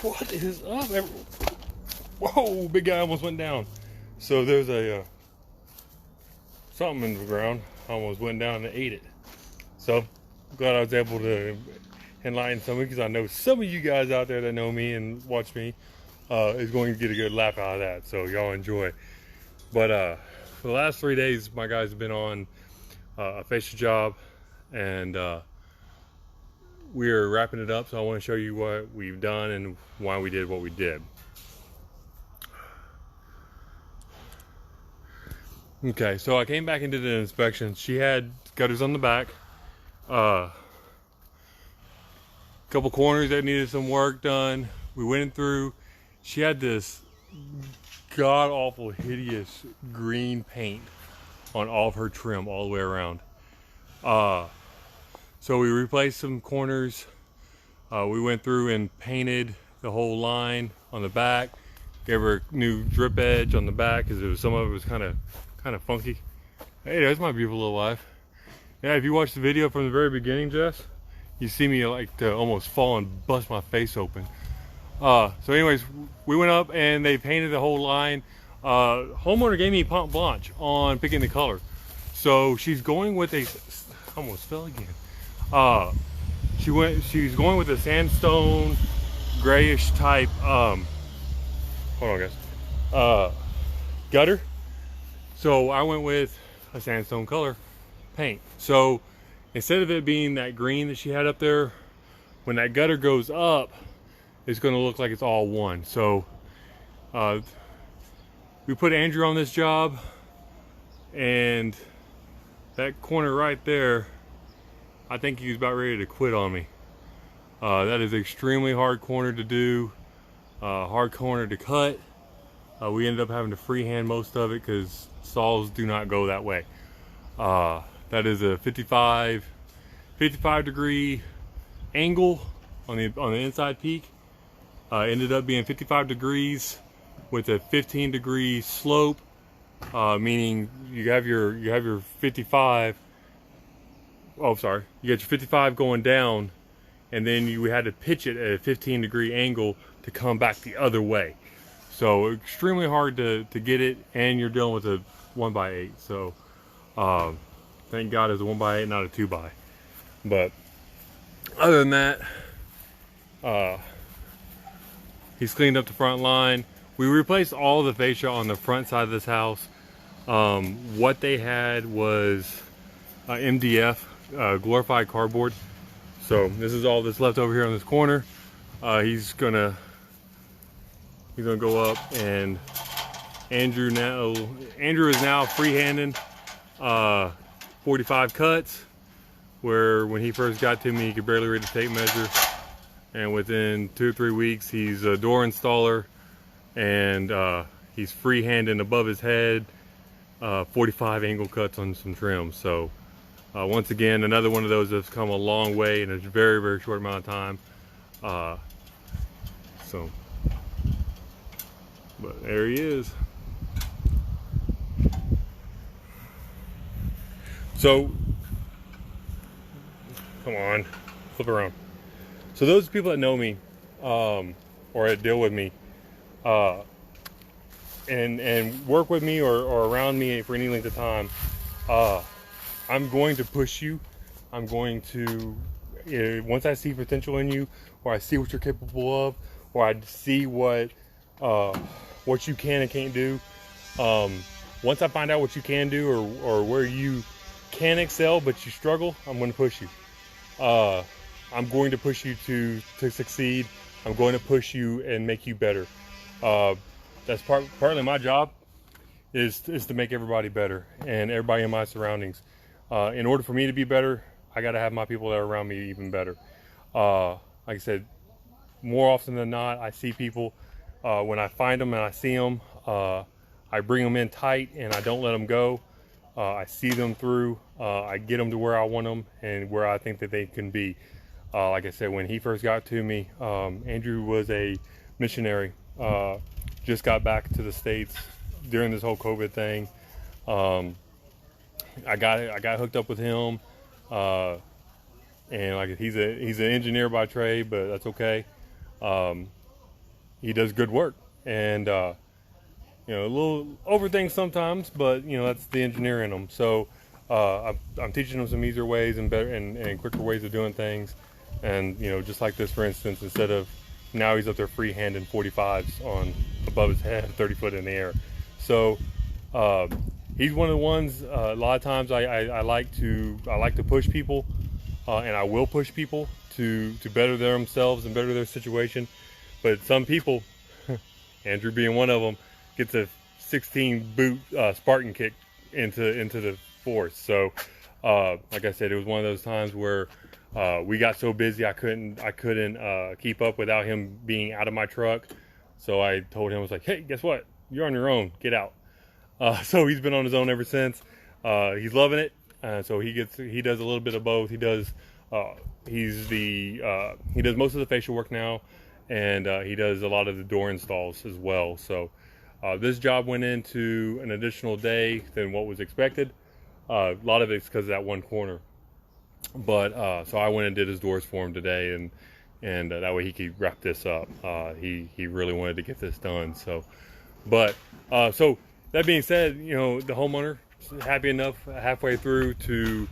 What is up? Whoa, big guy almost went down. So there's a something in the ground. I almost went down and ate it. So glad I was able to enlighten somebody, because I know some of you guys out there that know me and watch me is going to get a good laugh out of that. So y'all enjoy. But for the last 3 days, my guys have been on a fascia job, and we're wrapping it up. So I want to show you what we've done and why we did what we did. Okay, so I came back and did an inspection. She had gutters on the back, couple corners that needed some work done. We went through. She had this god awful hideous green paint on all of her trim all the way around. So we replaced some corners. We went through and painted the whole line on the back. Gave her a new drip edge on the back, because some of it was kind of funky. Hey, there's my beautiful little wife. Yeah, if you watch the video from the very beginning, Jess, you see me like to almost fall and bust my face open. So anyways, we went up and they painted the whole line. Homeowner gave me Pont Blanche on picking the color. So she's going with a, almost fell again. She's going with a sandstone grayish type, hold on guys, gutter. So I went with a sandstone color paint. So instead of it being that green that she had up there, when that gutter goes up, it's going to look like it's all one. So we put Andrew on this job, and that corner right there, I think he was about ready to quit on me. That is extremely hard corner to do, hard corner to cut. We ended up having to freehand most of it because saws do not go that way. That is a 55 degree angle on the inside peak. Ended up being 55 degrees with a 15 degree slope, meaning you have your 55. Oh, sorry, you got your 55 going down, and then you had to pitch it at a 15 degree angle to come back the other way. So extremely hard to get it, and you're dealing with a 1x8. So thank God it's a 1x8, not a 2x. But other than that, he's cleaned up the front line. We replaced all the fascia on the front side of this house. What they had was MDF, glorified cardboard. So this is all that's left over here on this corner. He's gonna go up, and Andrew is now freehanding 45 cuts, where when he first got to me he could barely read the tape measure, and within 2 or 3 weeks he's a door installer, and he's freehanding above his head 45 angle cuts on some trims. So once again, another one of those that's come a long way in a very, very short amount of time. But there he is. So, come on, flip around. So those people that know me, or that deal with me, and work with me or around me for any length of time, I'm going to push you. I'm going to, once I see potential in you, or I see what you're capable of, or I see what you can and can't do. Once I find out what you can do, or where you can excel but you struggle, I'm going to push you. I'm going to push you to succeed. I'm going to push you and make you better. That's partly my job, is to make everybody better, and everybody in my surroundings. In order for me to be better, I got to have my people that are around me even better. Like I said, more often than not, I see people, when I find them and I see them, I bring them in tight and I don't let them go. I see them through. I get them to where I want them and where I think that they can be. Like I said, when he first got to me, Andrew was a missionary. Just got back to the States during this whole COVID thing. I got hooked up with him, and like he's an engineer by trade, but that's okay. he does good work, and you know, a little overthink sometimes, but you know, that's the engineer in him. So I'm teaching him some easier ways and better and quicker ways of doing things. And you know, just like this, for instance, instead of now he's up there freehanding 45s on above his head, 30 foot in the air. So he's one of the ones. A lot of times I like to push people, and I will push people to better themselves and better their situation. But some people, Andrew being one of them, gets a 16 boot Spartan kick into the force. So like I said, it was one of those times where we got so busy I couldn't keep up without him being out of my truck. So I told him, I was like, hey, guess what, you're on your own, get out. So he's been on his own ever since. He's loving it. So he does a little bit of both. He does he does most of the facial work now, and he does a lot of the door installs as well. So this job went into an additional day than what was expected. A lot of it's because of that one corner. But so I went and did his doors for him today, and that way he could wrap this up. He really wanted to get this done. So, but so that being said, you know, the homeowner is happy enough halfway through to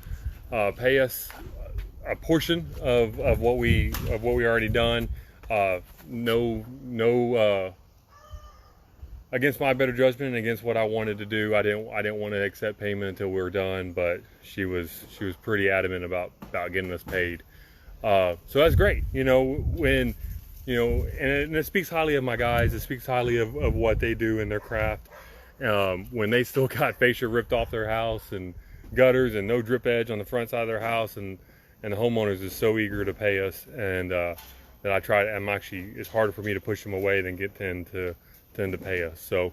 pay us a portion of what we already done. No against my better judgment and against what I wanted to do, I didn't want to accept payment until we were done, but she was pretty adamant about getting us paid. So that's great. You know, when, you know, and it speaks highly of my guys. It speaks highly of what they do in their craft. When they still got fascia ripped off their house and gutters and no drip edge on the front side of their house, and the homeowners is so eager to pay us, and that it's harder for me to push them away than get them to pay us. So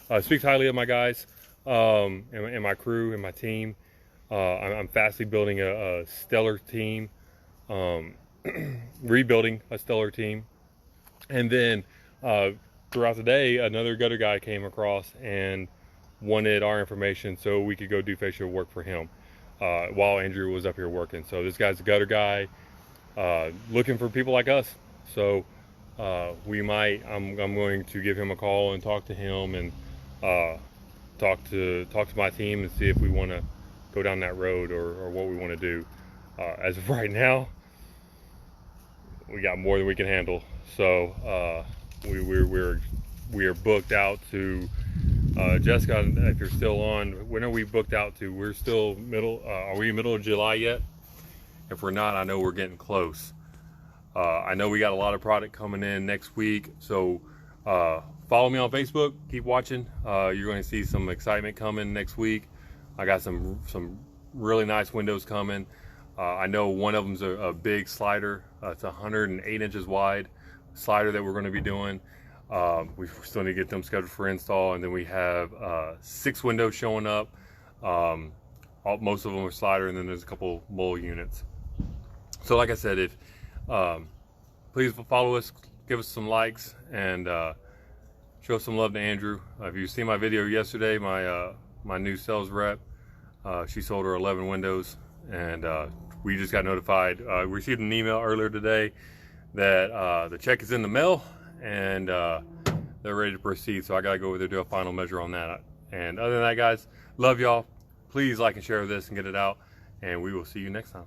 it speaks highly of my guys, and my crew and my team. I'm fastly building a stellar team, rebuilding a stellar team. And then throughout the day, another gutter guy came across and wanted our information so we could go do facial work for him while Andrew was up here working. So this guy's a gutter guy, looking for people like us. So I'm going to give him a call and talk to him, and talk to my team and see if we want to go down that road or what we want to do. As of right now, we got more than we can handle. So we are booked out to Jessica. If you're still on, when are we booked out to? We're still are we middle of July yet? If we're not, I know we're getting close. I know we got a lot of product coming in next week, so follow me on Facebook. Keep watching. You're going to see some excitement coming next week. I got some really nice windows coming. I know one of them's a big slider. It's 108 inches wide slider that we're going to be doing. We still need to get them scheduled for install, and then we have 6 windows showing up. Most of them are slider, and then there's a couple mull units. So like I said, if please follow us, give us some likes, and show some love to Andrew. If you see my video yesterday, my new sales rep, she sold her 11 windows, and we just got notified. We received an email earlier today that the check is in the mail, and they're ready to proceed. So I gotta go over there, do a final measure on that. And other than that, guys, love y'all. Please like and share this and get it out, and we will see you next time.